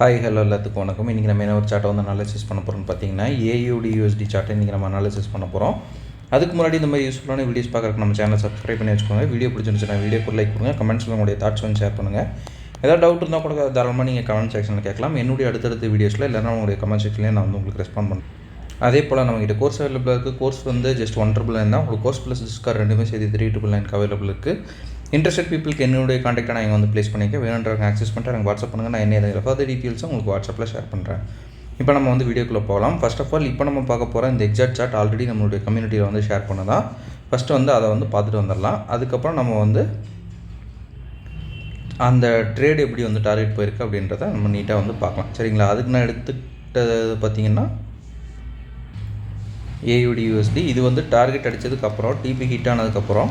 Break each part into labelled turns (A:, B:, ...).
A: Hi hello எல்லாத்துக்கும் வணக்கம். இன்றைக்கி நம்ம என்ன ஒரு சார்ட்டை வந்து அனாலிசிஸ் பண்ண போகிறோம்னு பார்த்தீங்கன்னா AUD/USD சார்ட்டை இன்றைக்கி நம்ம அனாலிசிஸ் பண்ண போகிறோம். அதுக்கு முன்னாடி இந்த மாதிரி யூஸ்ஃபுல்லான வீடியோஸ் பார்க்குறதுக்கு நம்ம சேனலை சப்ஸ்கிரைப் பண்ணி வச்சுக்கோங்க. வீடியோ பிடிச்சிருந்துச்சுன்னா வீடியோக்கு லைக் பண்ணுங்கள், கமெண்ட்ஸில் உங்களுடைய தாட்ஸ் வந்து ஷேர் பண்ணுங்கள். ஏதாவது டவுட் இருந்தால் கூட தாராளமாக நீங்கள் கமெண்ட் செக்ஷனில் கேட்கலாம். என்னுடைய அடுத்தடுத்த வீடியோஸில் இல்லைனா உங்களுடைய கமெண்ட் செக்ஷன்லேயே நான் வந்து உங்களுக்கு ரெஸ்பாண்ட் பண்ணுறேன். அதே போல் நம்மகிட்ட கோர்ஸ் அவைலபிளாக இருக்குது. கோர்ஸ் வந்து ஜஸ்ட் 1,999 தான். உங்களுக்கு கோர்ஸ் ப்ளஸ் டிஸ்கவுண்ட் ரெண்டுமே சேர்த்து 3,999 அவைலபிள் இருக்குது. இன்ட்ரெஸ்டட் பீப்புளுக்கு என்னுடைய காண்டாக்டை நான் இங்கே வந்து ப்ளேஸ் பண்ணிக்க வேணுன்றவங்க ஆக்சஸ் பண்ணிட்டு எனக்கு வாட்ஸ்அப் பண்ணுங்கள். நான் என்ன எதாவது ஃபர்தர் டீட்டெயில்ஸும் உங்களுக்கு வாட்ஸ்அப்பில் ஷேர் பண்ணுறேன். இப்போ நம்ம வந்து வீடியோக்குள்ளே போகலாம். ஃபர்ஸ்ட் ஆஃப் ஆல் இப்போ நம்ம பார்க்க போகிற இந்த எக்ஸாக்ட் சார்ட் ஆல்ரெடி நம்மளுடைய கம்யூனிட்டியில் வந்து ஷேர் பண்ணதான். ஃபஸ்ட்டு வந்து அதை வந்து பார்த்துட்டு வந்துடலாம். அதுக்கப்புறம் நம்ம வந்து அந்த ட்ரேட் எப்படி வந்து டார்கெட் போயிருக்கு அப்படின்றத நம்ம நீட்டாக வந்து பார்க்கலாம். சரிங்களா? அதுக்கு நான் எடுத்துக்கிட்டது பார்த்திங்கன்னா AUD/USD இது வந்து டார்கெட் அடித்ததுக்கப்புறம் டிபி ஹிட் ஆனதுக்கப்புறம்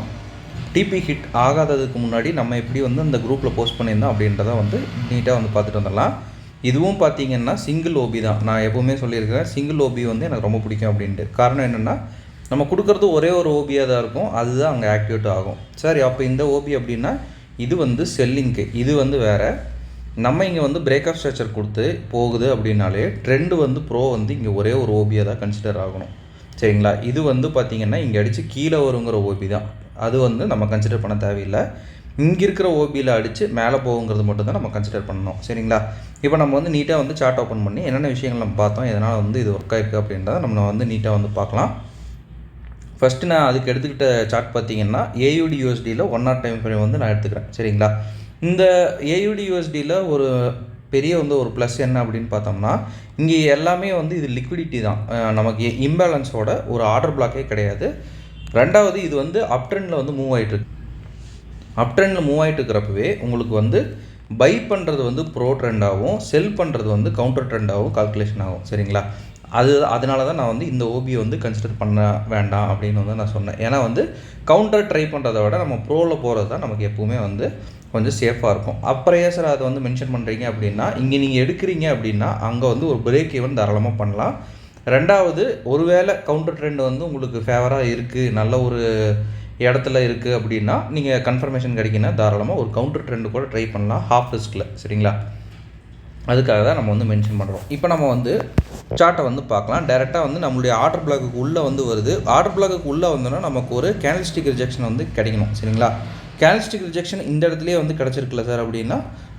A: டிபி ஹிட் ஆகாததுக்கு முன்னாடி நம்ம எப்படி வந்து இந்த குரூப்பில் போஸ்ட் பண்ணியிருந்தோம் அப்படின்றத வந்து நீட்டாக வந்து பார்த்துட்டு வந்துடலாம். இதுவும் பார்த்திங்கன்னா சிங்கிள் ஓபி தான். நான் எப்போவுமே சொல்லியிருக்கிறேன், சிங்கிள் ஓபி வந்து எனக்கு ரொம்ப பிடிக்கும் அப்படின்ட்டு. காரணம் என்னென்னா நம்ம கொடுக்குறது ஒரே ஒரு ஓபியாக தான் இருக்கும், அதுதான் அங்கே ஆக்டிவேட் ஆகும். சரி, அப்போ இந்த ஓபி அப்படின்னா இது வந்து செல்லிங்க்கு, இது வந்து வேறு. நம்ம இங்கே வந்து பிரேக் ஆஃப் ஸ்ட்ரக்சர் கொடுத்து போகுது அப்படின்னாலே ட்ரெண்டு வந்து ப்ரோ வந்து இங்கே ஒரே ஒரு ஓபியாக தான் கன்சிடர் ஆகணும். சரிங்களா? இது வந்து பார்த்திங்கன்னா இங்கே அடித்து கீழே வருங்கிற ஓபி தான், அது வந்து நம்ம கன்சிடர் பண்ண தேவையில்லை. இங்கே இருக்கிற ஓபியில் அடித்து மேலே போகுங்கிறது மட்டும் தான் நம்ம கன்சிடர் பண்ணணும். சரிங்களா? இப்போ நம்ம வந்து நீட்டாக வந்து சார்ட் ஓப்பன் பண்ணி என்னென்ன விஷயங்கள் நம்ம பார்த்தோம், எதனால் வந்து இது ஒர்க் ஆகிருக்கு அப்படின்றத நம்ம வந்து நீட்டாக வந்து பார்க்கலாம். ஃபஸ்ட்டு நான் அதுக்கு எடுத்துக்கிட்ட சார்ட் பார்த்திங்கன்னா AUD/USDயில் 1 hour டைம் ஃப்ரேம் வந்து நான் எடுத்துக்கிறேன். சரிங்களா? இந்த AUD/USDயில் ஒரு பெரிய வந்து ஒரு ப்ளஸ் என்ன அப்படின்னு பார்த்தோம்னா, இங்கே எல்லாமே வந்து இது லிக்விடிட்டி தான். நமக்கு இம்பேலன்ஸோட ஒரு ஆர்டர் பிளாக்கே கிடையாது. ரெண்டாவது, இது வந்து அப் ட்ரெண்டில் வந்து மூவ் ஆகிட்டுருக்கு. அப் ட்ரெண்டில் மூவ் ஆகிட்டு இருக்கிறப்பவே உங்களுக்கு வந்து பை பண்ணுறது வந்து ப்ரோ ட்ரெண்டாகவும், செல் பண்ணுறது வந்து கவுண்டர் ட்ரெண்டாகவும் கால்குலேஷன் ஆகும். சரிங்களா? அதனால தான் நான் வந்து இந்த ஓபியை வந்து கன்சிடர் பண்ண வேண்டாம் அப்படின்னு வந்து நான் சொன்னேன். ஏன்னா வந்து கவுண்டர் ட்ரை பண்ணுறதை விட நம்ம ப்ரோவில் போகிறது தான் நமக்கு எப்போவுமே வந்து கொஞ்சம் சேஃபாக இருக்கும். அப்புறம் ஏன் சார் அதை வந்து மென்ஷன் பண்ணுறீங்க அப்படின்னா, இங்கே நீங்கள் எடுக்கிறீங்க அப்படின்னா அங்கே வந்து ஒரு பிரேக் ஈவன் தாராளமாக பண்ணலாம். ரெண்டாவது, ஒருவேளை கவுண்டர் ட்ரெண்ட் வந்து உங்களுக்கு ஃபேவராக இருக்குது, நல்ல ஒரு இடத்துல இருக்குது அப்படின்னா நீங்கள் கன்ஃபர்மேஷன் கிடைக்கினா தாராளமாக ஒரு கவுண்டர் ட்ரெண்டு கூட ட்ரை பண்ணலாம் ஹாஃப் ரிஸ்கில். சரிங்களா? அதுக்காக தான் நம்ம வந்து மென்ஷன் பண்ணுறோம். இப்போ நம்ம வந்து சார்ட்டை வந்து பார்க்கலாம். டேரெக்டாக வந்து நம்மளுடைய ஆர்டர் பிளாக்குக்கு உள்ளே வந்து வருது. ஆர்டர் பிளாக்குக்கு உள்ளே வந்தோன்னா நமக்கு ஒரு கேண்டில்ஸ்டிக் ரிஜெக்ஷன் வந்து கிடைக்கணும். சரிங்களா? கேண்டில்ஸ்டிக் ரிஜெக்ஷன் இந்த இடத்துலையே வந்து கிடச்சிருக்குல்ல சார் அப்படின்னா,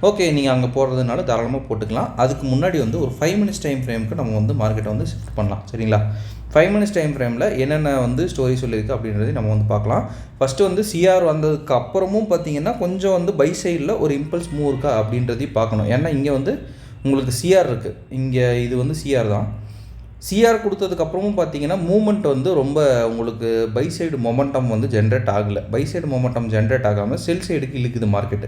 A: ஓகே, நீங்கள் அங்கே போடுறதுனால தாராளமாக போட்டுக்கலாம். அதுக்கு முன்னாடி வந்து ஒரு 5 minutes டைம் ஃப்ரேமுக்கு நம்ம வந்து மார்க்கெட்டை வந்து ஷிஃப்ட் பண்ணலாம். சரிங்களா? 5 minutes டைம் ஃப்ரேமில் என்னென்ன வந்து ஸ்டோரி சொல்லியிருக்கு அப்படின்றதையும் நம்ம வந்து பார்க்கலாம். ஃபஸ்ட்டு வந்து CR வந்ததுக்கு அப்புறமும் பார்த்திங்கன்னா கொஞ்சம் வந்து பை சைடில் ஒரு இம்பல்ஸ் மூவ் இருக்கா அப்படின்றதையும் பார்க்கணும். ஏன்னா இங்கே வந்து உங்களுக்கு CR இருக்குது, இங்கே இது வந்து CR தான். CR கொடுத்ததுக்கப்புறமும் பார்த்தீங்கன்னா மூமெண்ட் வந்து ரொம்ப உங்களுக்கு பை சைடு மொமெண்டம் வந்து ஜென்ரேட் ஆகலை. பை சைடு மொமெண்டம் ஜென்ரேட் ஆகாமல் செல் சைடுக்கு இழுக்குது மார்க்கெட்டு.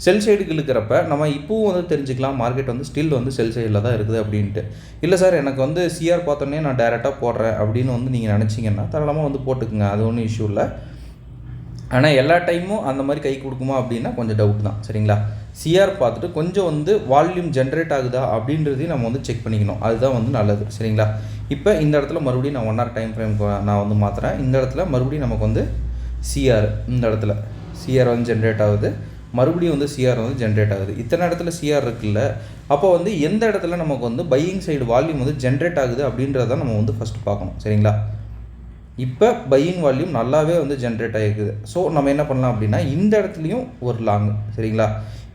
A: செல் சைடுக்கு இழுக்கிறப்ப நம்ம இப்போவும் வந்து தெரிஞ்சுக்கலாம் மார்க்கெட் வந்து ஸ்டில் வந்து செல் சைடில் தான் இருக்குது அப்படின்ட்டு. இல்லை சார், எனக்கு வந்து CR பார்த்தோன்னே நான் டேரெக்டாக போடுறேன் அப்படின்னு வந்து நீங்கள் நினச்சிங்கன்னா தாராளமாக வந்து போட்டுக்குங்க, அது ஒன்றும் இஷ்யூ இல்லை. ஆனால் எல்லா டைமும் அந்த மாதிரி கை கொடுக்குமா அப்படின்னா கொஞ்சம் டவுட் தான். சரிங்களா? CR பார்த்துட்டு கொஞ்சம் வந்து வால்யூம் ஜென்ரேட் ஆகுதா அப்படின்றதையும் நம்ம வந்து செக் பண்ணிக்கணும், அதுதான் வந்து நல்லது. சரிங்களா? இப்போ இந்த இடத்துல மறுபடியும் நான் 1 hour டைம் ஃப்ரேம்க்கு நான் வந்து மாற்றுறேன். இந்த இடத்துல மறுபடியும் நமக்கு வந்து CR, இந்த இடத்துல CR வந்து ஜென்ரேட் ஆகுது, மறுபடியும் வந்து CR வந்து ஜென்ரேட் ஆகுது. இத்தனை இடத்துல CR இருக்குல்ல, அப்போ வந்து எந்த இடத்துல நமக்கு வந்து பையிங் சைடு வால்யூம் வந்து ஜென்ரேட் ஆகுது அப்படின்றத நம்ம வந்து ஃபஸ்ட்டு பார்க்கணும். சரிங்களா? இப்போ பையிங் வால்யூம் நல்லாவே வந்து ஜென்ரேட் ஆகிருக்குது. ஸோ நம்ம என்ன பண்ணலாம் அப்படின்னா இந்த இடத்துலையும் ஒரு லாங். சரிங்களா?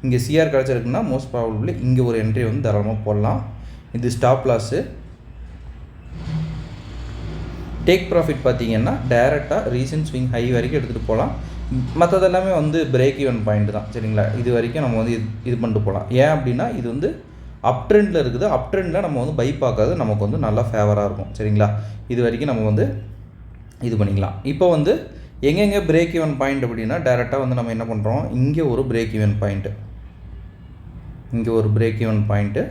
A: இங்கே CR கிடச்சிருக்குன்னா மோஸ்ட் ப்ராபப்ளி இங்கே ஒரு என்ட்ரி வந்து தாராளமாக போடலாம். இது ஸ்டாப் லாஸு. டேக் ப்ராஃபிட் பார்த்தீங்கன்னா டேரெக்டாக ரீசன்ட் ஸ்விங் ஹை வரைக்கும் எடுத்துகிட்டு போகலாம். மற்றது எல்லாமே வந்து பிரேக் ஈவன் பாயிண்ட் தான். சரிங்களா? இது வரைக்கும் நம்ம வந்து இது பண்ணிட்டு போகலாம். ஏன் அப்படின்னா இது வந்து அப் ட்ரெண்டில் இருக்குது. அப் ட்ரெண்டில் நம்ம வந்து பை பார்க்காது நமக்கு வந்து நல்லா ஃபேவராக இருக்கும். சரிங்களா? இது வரைக்கும் நம்ம வந்து இது பண்ணிக்கலாம். இப்போ வந்து எங்கெங்கே பிரேக் ஈவன் பாயிண்ட் அப்படின்னா டேரெக்டாக வந்து நம்ம என்ன பண்ணுறோம், இங்கே ஒரு பிரேக் ஈவன் பாயிண்ட்டு, இங்கே ஒரு பிரேக் ஈவன் பாயிண்ட்டு,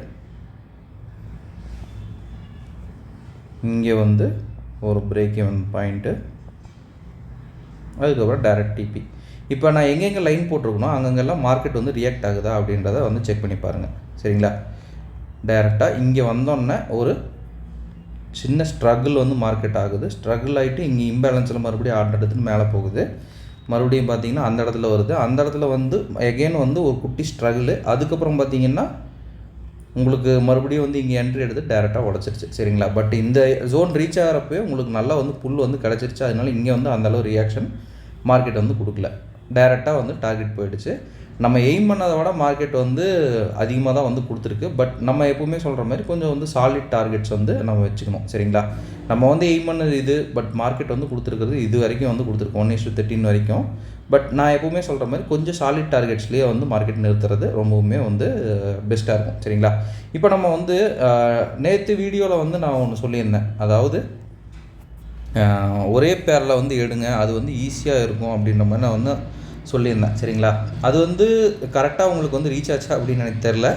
A: இங்கே வந்து ஒரு பிரேக் ஈவன் பாயிண்ட்டு, அதுக்கப்புறம் டேரெக்ட் டிபி. இப்போ நான் எங்கெங்கே லைன் போட்டிருக்கணும் அங்கங்கெல்லாம் மார்க்கெட் வந்து ரியாக்ட் ஆகுதா அப்படின்றத வந்து செக் பண்ணி பாருங்கள். சரிங்களா? டேரெக்டாக இங்கே வந்தோன்னே ஒரு சின்ன ஸ்ட்ரகிள் வந்து மார்க்கெட் ஆகுது. ஸ்ட்ரகிள் ஆகிட்டு இங்கே இம்பேலன்ஸில் மறுபடியும் ஆர்டர் எடுத்துன்னு மேலே போகுது. மறுபடியும் பார்த்திங்கன்னா அந்த இடத்துல வருது. அந்த இடத்துல வந்து எகெயின் வந்து ஒரு குட்டி ஸ்ட்ரகிள். அதுக்கப்புறம் பார்த்திங்கன்னா உங்களுக்கு மறுபடியும் வந்து இங்கே என்ட்ரி எடுத்து டேரெக்டாக உடச்சிருச்சு சரிங்களா. பட் இந்த ஜோன் ரீச் ஆகிறப்பவே உங்களுக்கு நல்லா வந்து புல் வந்து கிடச்சிருச்சு. அதனால இங்கே வந்து அந்தளவு ரியாக்ஷன் மார்க்கெட் வந்து கொடுக்கல, டேரெக்டாக வந்து டார்கெட் போயிடுச்சு. நம்ம எய்ம் பண்ணதை விட மார்க்கெட் வந்து அதிகமாக தான் வந்து கொடுத்துருக்கு. பட் நம்ம எப்போவுமே சொல்கிற மாதிரி கொஞ்சம் வந்து சாலிட் டார்கெட்ஸ் வந்து நம்ம வச்சுக்கணும் சரிங்களா. நம்ம வந்து எய்ம் பண்ணது இது, பட் மார்க்கெட் வந்து கொடுத்துருக்கிறது இது வரைக்கும் வந்து கொடுத்துருக்கு 1:13 வரைக்கும். பட் நான் எப்போவுமே சொல்கிற மாதிரி கொஞ்சம் சாலிட் டார்கெட்ஸ்லேயே வந்து மார்க்கெட் நிறுத்துறது ரொம்பவுமே வந்து பெஸ்ட்டாக இருக்கும் சரிங்களா. இப்போ நம்ம வந்து நேற்று வீடியோவில் வந்து நான் ஒன்று சொல்லியிருந்தேன், அதாவது ஒரே பேரில் வந்து எடுங்க, அது வந்து ஈஸியாக இருக்கும் அப்படின்ற மாதிரி நான் வந்து சொல்லியிருந்தேன் சரிங்களா. அது வந்து கரெக்டாக உங்களுக்கு வந்து ரீச் ஆச்சா அப்படின்னு எனக்கு தெரில.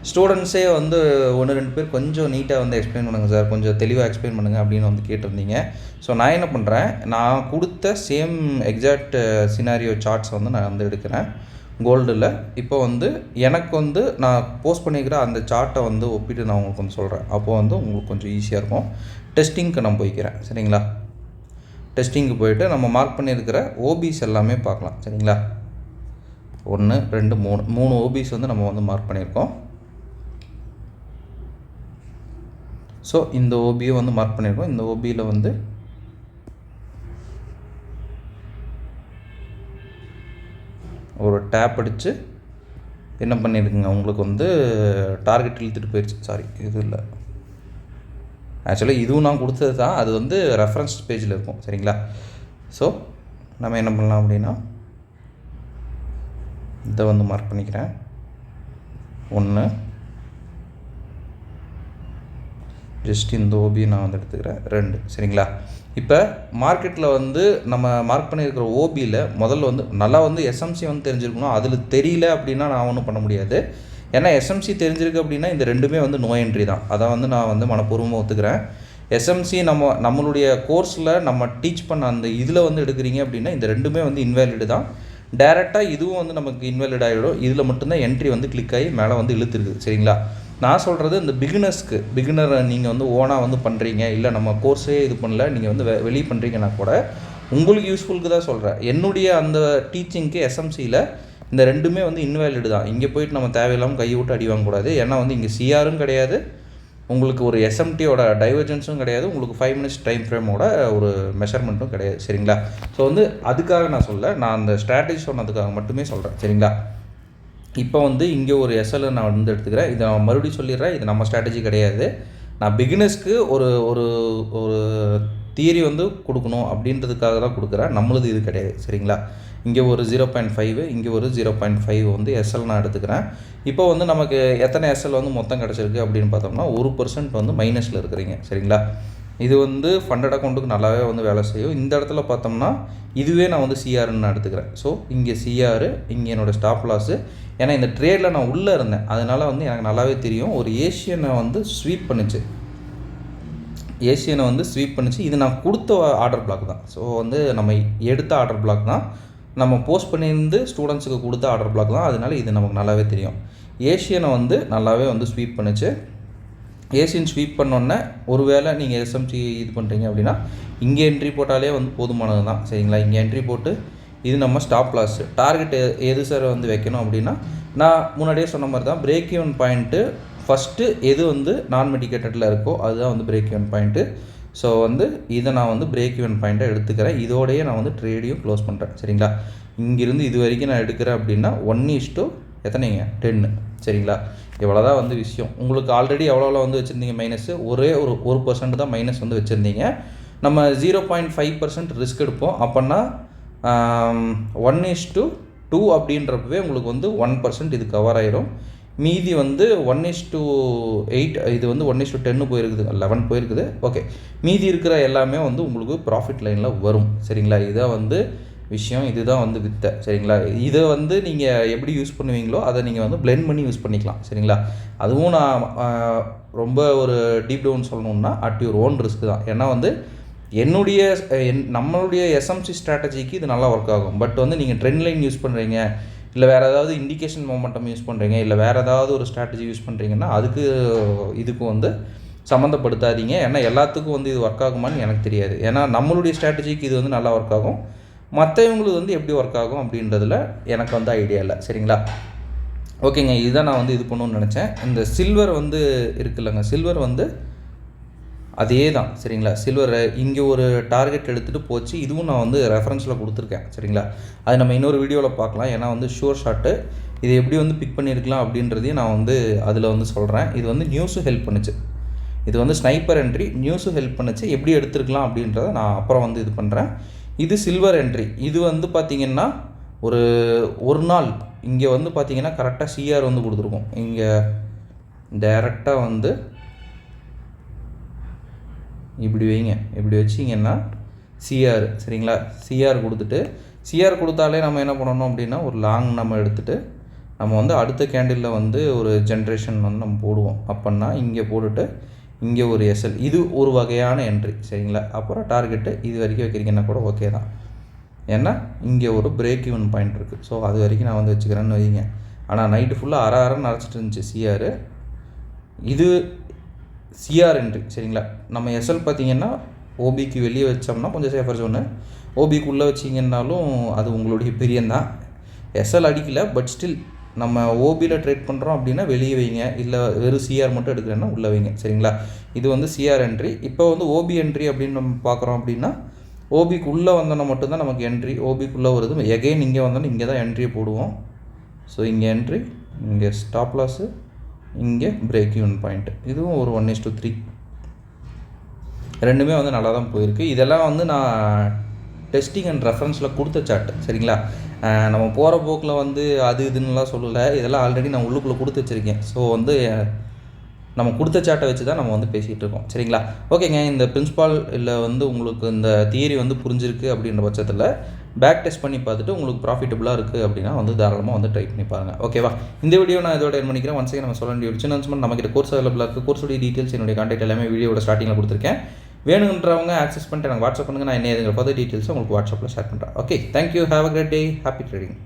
A: ஸ்டூடெண்ட்ஸே வந்து 1-2 பேர் கொஞ்சம் நீட்டாக வந்து எக்ஸ்பிளைன் பண்ணுங்கள் சார், கொஞ்சம் தெளிவாக எக்ஸ்பிளைன் பண்ணுங்கள் அப்படின்னு வந்து கேட்டிருந்தீங்க. ஸோ நான் என்ன பண்ணுறேன், நான் கொடுத்த சேம் எக்ஸாக்ட் சினாரியோ சார்ட்ஸ் வந்து நான் வந்து எடுக்கிறேன் கோல்டில். இப்போ வந்து எனக்கு வந்து நான் போஸ்ட் பண்ணிக்கிற அந்த சார்ட்டை வந்து ஒப்பிட்டு நான் உங்களுக்கு வந்து சொல்கிறேன். அப்போது வந்து உங்களுக்கு கொஞ்சம் ஈஸியாக இருக்கும். டெஸ்டிங்க்கு நான் போய்க்கிறேன் சரிங்களா. டெஸ்டிங்க்கு போய்ட்டு நம்ம மார்க் பண்ணியிருக்கிற ஓபிஸ் எல்லாமே பார்க்கலாம் சரிங்களா. 1 2 3 ஓபிஸ் வந்து நம்ம வந்து மார்க் பண்ணியிருக்கோம். ஸோ இந்த ஓபியை வந்து மார்க் பண்ணியிருக்கோம். இந்த ஓபியில் வந்து ஒரு டேப் அடித்து என்ன பண்ணியிருக்குங்க, உங்களுக்கு வந்து டார்கெட் இழுத்துட்டு போயிடுச்சு. சாரி, இது இல்லை, ஆக்சுவலாக இதுவும் நான் கொடுத்தது தான், அது வந்து ரெஃபரன்ஸ் பேஜில் இருக்கும் சரிங்களா. ஸோ நம்ம என்ன பண்ணலாம் அப்படின்னா இதை வந்து மார்க் பண்ணிக்கிறேன். 1 ஜஸ்ட் இந்த ஓபியை நான் வந்து எடுத்துக்கிறேன். 2 சரிங்களா. இப்போ மார்க்கெட்டில் வந்து நம்ம மார்க் பண்ணியிருக்கிற ஓபியில் முதல்ல வந்து நல்லா வந்து எஸ்எம்சி வந்து தெரிஞ்சிருக்கணும். அதில் தெரியல அப்படின்னா நான் ஒன்றும் பண்ண முடியாது. ஏன்னா எஸ்எம்சி தெரிஞ்சிருக்கு அப்படின்னா இந்த ரெண்டுமே வந்து நோ என்ட்ரி தான். அதை வந்து நான் வந்து மனப்பூர்வமாக ஒத்துக்கிறேன். எஸ்எம்சி நம்மளுடைய கோர்ஸில் நம்ம டீச் பண்ண அந்த இதில் வந்து எடுக்கிறீங்க அப்படின்னா இந்த ரெண்டுமே வந்து இன்வேலிடு தான். டேரெக்டாக இதுவும் வந்து நமக்கு இன்வேலிட் ஆகிடும். இதில் மட்டும்தான் என்ட்ரி வந்து கிளிக் ஆகி மேலே வந்து இழுத்துருக்குது சரிங்களா. நான் சொல்கிறது இந்த பிகினர் நீங்கள் வந்து ஓனாக வந்து பண்ணுறீங்க, இல்லை நம்ம கோர்ஸே இது பண்ணல, நீங்கள் வந்து வெளியே பண்ணுறீங்கன்னா கூட உங்களுக்கு யூஸ்ஃபுல்க்கு தான் சொல்கிறேன். என்னுடைய அந்த டீச்சிங்க்கு எஸ்எம்சியில் இந்த ரெண்டுமே வந்து இன்வேலிடு தான். இங்கே போயிட்டு நம்ம தேவையில்லாமல் கையை விட்டு அடி வாங்கக்கூடாது. ஏன்னா வந்து இங்கே சிஆரும் கிடையாது, உங்களுக்கு ஒரு எஸ்எம்டியோட டைவர்ஜென்ஸும் கிடையாது, உங்களுக்கு 5 minutes டைம் ஃப்ரேமோட ஒரு மெஷர்மெண்ட்டும் கிடையாது சரிங்களா. ஸோ வந்து அதுக்காக நான் அந்த ஸ்ட்ராட்டஜி சொன்னதுக்காக மட்டுமே சொல்கிறேன் சரிங்களா. இப்போ வந்து இங்கே ஒரு எஸ்எல் நான் வந்து எடுத்துக்கிறேன். இதை நான் மறுபடியும் சொல்லிடுறேன், இது நம்ம ஸ்ட்ராட்டஜி கிடையாது. நான் பிகினர்ஸ்க்கு ஒரு ஒரு ஒரு தியரி வந்து கொடுக்கணும் அப்படின்றதுக்காக தான் கொடுக்குறேன். நம்மளது இது கிடையாது சரிங்களா. இங்கே ஒரு 0.5, இங்கே ஒரு 0.5 வந்து எஸ்எல் நான் எடுத்துக்கிறேன். இப்போ வந்து நமக்கு எத்தனை எஸ்எல் வந்து மொத்தம் கிடச்சிருக்கு அப்படின்னு பார்த்தோம்னா 1% வந்து மைனஸில் இருக்கிறீங்க சரிங்களா. இது வந்து ஃபண்டட் அக்கௌண்ட்டுக்கு நல்லாவே வந்து வேலை செய்யும். இந்த இடத்துல பார்த்தோம்னா இதுவே நான் வந்து சிஆர்னு நான் எடுத்துக்கிறேன். ஸோ இங்கே சிஆர், இங்கே என்னோடய ஸ்டாப் லாஸு. ஏன்னா இந்த ட்ரேடில் நான் உள்ளே இருந்தேன், அதனால் வந்து எனக்கு நல்லாவே தெரியும். ஒரு ஏஷியனை வந்து ஸ்வீப் பண்ணிச்சு, இது நான் கொடுத்த ஆர்டர் பிளாக் தான். ஸோ வந்து நம்ம எடுத்த ஆர்டர் பிளாக் தான், நம்ம போஸ்ட் பண்ணியிருந்து ஸ்டூடெண்ட்ஸுக்கு கொடுத்த ஆர்டர் பிளாக் தான். அதனால இது நமக்கு நல்லாவே தெரியும். ஏஷியனை வந்து நல்லாவே வந்து ஸ்வீப் பண்ணிச்சு. ஏசியன் ஸ்வீப் பண்ணோன்னே ஒருவேளை நீங்கள் எஸ்எம்சி இது பண்ணுறீங்க அப்படின்னா இங்கே என்ட்ரி போட்டாலே வந்து போதுமானது தான் சரிங்களா. இங்கே என்ட்ரி போட்டு இது நம்ம ஸ்டாப் லாஸ் டார்கெட் எது சார் வந்து வைக்கணும் அப்படின்னா நான் முன்னாடியே சொன்ன மாதிரி தான் பிரேக் ஈவன் பாயிண்ட்டு ஃபஸ்ட்டு எது வந்து நான் மெடிக்கேட்டடில் இருக்கோ அதுதான் வந்து பிரேக் ஈவன் பாயிண்ட்டு. ஸோ வந்து இதை நான் வந்து பிரேக் ஈவன் பாயிண்ட்டை எடுத்துக்கிறேன். இதோடையே நான் வந்து ட்ரேடையும் க்ளோஸ் பண்ணுறேன் சரிங்களா. இங்கேருந்து இது வரைக்கும் நான் எடுக்கிறேன் அப்படின்னா 1:10 சரிங்களா. இவ்வளோ தான் வந்து விஷயம். உங்களுக்கு ஆல்ரெடி எவ்வளோ வந்து வச்சுருந்தீங்க மைனஸு, ஒரே ஒரு 1% தான் மைனஸ் வந்து வச்சுருந்தீங்க. நம்ம 0.5% ரிஸ்க் எடுப்போம். அப்போன்னா 1:2 அப்படின்றப்பவே உங்களுக்கு வந்து 1% இது கவர் ஆயிரும். மீதி வந்து 1:8, இது வந்து 1:10 போயிருக்குது, 11 போயிருக்குது. ஓகே, மீதி இருக்கிற எல்லாமே வந்து உங்களுக்கு ப்ராஃபிட் லைனில் வரும் சரிங்களா. இதான் வந்து விஷயம், இதுதான் வந்து வித்தை சரிங்களா. இதை வந்து நீங்கள் எப்படி யூஸ் பண்ணுவீங்களோ அதை நீங்கள் வந்து பிளெண்ட் பண்ணி யூஸ் பண்ணிக்கலாம் சரிங்களா. அதுவும் நான் ரொம்ப ஒரு டீப் டவுன் சொல்லணுன்னா அட் யுவர் ஓன் ரிஸ்க் தான். ஏன்னா வந்து நம்மளுடைய எஸ்எம்சி ஸ்ட்ராட்டஜிக்கு இது நல்லா ஒர்க் ஆகும். பட் வந்து நீங்கள் ட்ரெண்ட் லைன் யூஸ் பண்ணுறீங்க, இல்லை வேறு ஏதாவது இண்டிகேஷன் மொமெண்டம் யூஸ் பண்ணுறீங்க, இல்லை வேறு ஏதாவது ஒரு ஸ்ட்ராட்டஜி யூஸ் பண்ணுறீங்கன்னா இதுக்கும் வந்து சம்மந்தப்படுத்தாதீங்க. ஏன்னா எல்லாத்துக்கும் வந்து இது ஒர்க் ஆகுமான்னு எனக்கு தெரியாது. ஏன்னா நம்மளுடைய ஸ்ட்ராட்டஜிக்கு இது வந்து நல்லா ஒர்க் ஆகும், மற்றவங்களுக்கு வந்து எப்படி ஒர்க் ஆகும் அப்படின்றதுல எனக்கு வந்து ஐடியா இல்லை சரிங்களா. ஓகேங்க, இதுதான் நான் வந்து இது பண்ணணும்னு நினச்சேன். இந்த சில்வர் வந்து இருக்குல்லங்க, சில்வர் வந்து அதே தான் சரிங்களா. சில்வர் இங்கே ஒரு டார்கெட் எடுத்துகிட்டு போச்சு. இதுவும் நான் வந்து ரெஃபரன்ஸில் கொடுத்துருக்கேன் சரிங்களா. அது நம்ம இன்னொரு வீடியோவில் பார்க்கலாம். ஏன்னா வந்து ஷூர் ஷாட்டு இது எப்படி வந்து பிக் பண்ணியிருக்கலாம் அப்படின்றதையும் நான் வந்து அதில் வந்து சொல்கிறேன். இது வந்து நியூஸும் ஹெல்ப் பண்ணுச்சு. இது வந்து ஸ்னைப்பர் என்ட்ரி, நியூஸும் ஹெல்ப் பண்ணுச்சு. எப்படி எடுத்துருக்கலாம் அப்படின்றத நான் அப்புறம் வந்து இது பண்ணுறேன். இது சில்வர் என்ட்ரி. இது வந்து பார்த்திங்கன்னா ஒரு நாள் இங்கே வந்து பார்த்திங்கன்னா கரெக்டாக சிஆர் வந்து கொடுத்துருக்கோம். இங்கே டைரெக்டாக வந்து இப்படி வைங்க, இப்படி வச்சிங்கன்னா சிஆர் சரிங்களா. சிஆர் கொடுத்துட்டு, சிஆர் கொடுத்தாலே நம்ம என்ன பண்ணணும் அப்படின்னா ஒரு லாங் நம்ம எடுத்துகிட்டு நம்ம வந்து அடுத்த கேண்டிலில் வந்து ஒரு ஜென்ரேஷன் வந்து நம்ம போடுவோம். அப்படின்னா இங்கே போட்டுட்டு இங்கே ஒரு எஸ்எல், இது ஒரு வகையான என்ட்ரி சரிங்களா. அப்புறம் டார்கெட்டு இது வரைக்கும் வைக்கிறீங்கன்னா கூட ஓகே தான். ஏன்னா இங்கே ஒரு பிரேக் ஈவன் பாயிண்ட் இருக்குது. ஸோ அது வரைக்கும் நான் வந்து வச்சுக்கிறேன்னு வைங்க. ஆனால் நைட்டு ஃபுல்லாக அரை அரைச்சிட்டு இருந்துச்சு சிஆர். இது சிஆர் என்ட்ரி சரிங்களா. நம்ம எஸ்எல் பார்த்திங்கன்னா ஓபிக்கு வெளியே வச்சோம்னா கொஞ்சம் சேஃபர் ஜோனு, ஓபிக்குள்ளே வச்சிங்கன்னாலும் அது உங்களுடைய பிரியந்தான். எஸ்எல் அடிக்கலை, பட் ஸ்டில் நம்ம ஓபியில் ட்ரேட் பண்ணுறோம் அப்படின்னா வெளியே வைங்க, இல்லை வெறும் சிஆர் மட்டும் எடுக்கிறேன்னா உள்ளே வைங்க சரிங்களா. இது வந்து சிஆர் என்ட்ரி. இப்போ வந்து ஓபி என்ட்ரி அப்படின்னு நம்ம பார்க்குறோம் அப்படின்னா ஓபிக்குள்ளே வந்தோன்னா மட்டும்தான் நமக்கு என்ட்ரி. ஓபிக்குள்ளே வருது எகைன் இங்கே வந்தோன்னா இங்கே தான் என்ட்ரியை போடுவோம். ஸோ இங்கே என்ட்ரி, இங்கே ஸ்டாப் லாஸு, இங்கே பிரேக் ஈவன் பாயிண்ட்டு. இதுவும் ஒரு 1:3 ரெண்டுமே வந்து நல்லா தான் போயிருக்கு. இதெல்லாம் வந்து நான் டெஸ்டிங் அண்ட் ரெஃபரன்ஸில் கொடுத்த சார்ட்டு சரிங்களா. நம்ம போகிற போக்கில் வந்து அது இதுன்னுலாம் சொல்லலை. இதெல்லாம் ஆல்ரெடி நான் உள்ளுக்குள்ளே கொடுத்து வச்சுருக்கேன். ஸோ வந்து நம்ம கொடுத்த சார்ட்டை வச்சு தான் நம்ம வந்து பேசிகிட்டு இருக்கோம் சரிங்களா. ஓகேங்க, இந்த பிரின்சிபால் இல்லை வந்து உங்களுக்கு இந்த தியரி வந்து புரிஞ்சிருக்கு அப்படின்ற பட்சத்தில் பேக் டெஸ்ட் பண்ணி பார்த்துட்டு உங்களுக்கு ப்ராஃபிட்டபுளாக இருக்குது அப்படின்னா வந்து தாராளமாக வந்து ட்ரை பண்ணி பாருங்கள். ஓகேவா, இந்த வீடியோ நான் இதோட என் பண்ணிக்கிறேன். ஒன்ஸ் நம்ம சொல்ல வேண்டிய ஒரு சின்ன அனௌன்ஸ்மெண்ட், நம்மகிட்ட கோர்ஸ் அவைலபிளாக இருக்குது. கோர்ஸோடைய டீட்டெயில்ஸ் என்னுடைய கான்டாக்ட் எல்லாமே வீடியோட ஸ்டார்டிங்கில் கொடுத்துருக்கேன். வேணுன்றவங்க ஆக்சஸ் பண்ணிட்டு எனக்கு வாட்ஸ்அப் பண்ணுங்கள். நான் என்ன ஃபர்தர் டீட்டெயில்ஸ் உங்களுக்கு வாட்ஸ்அப்பில் ஷேர் பண்ணுறேன். Okay, thank you, have a great day, happy trading.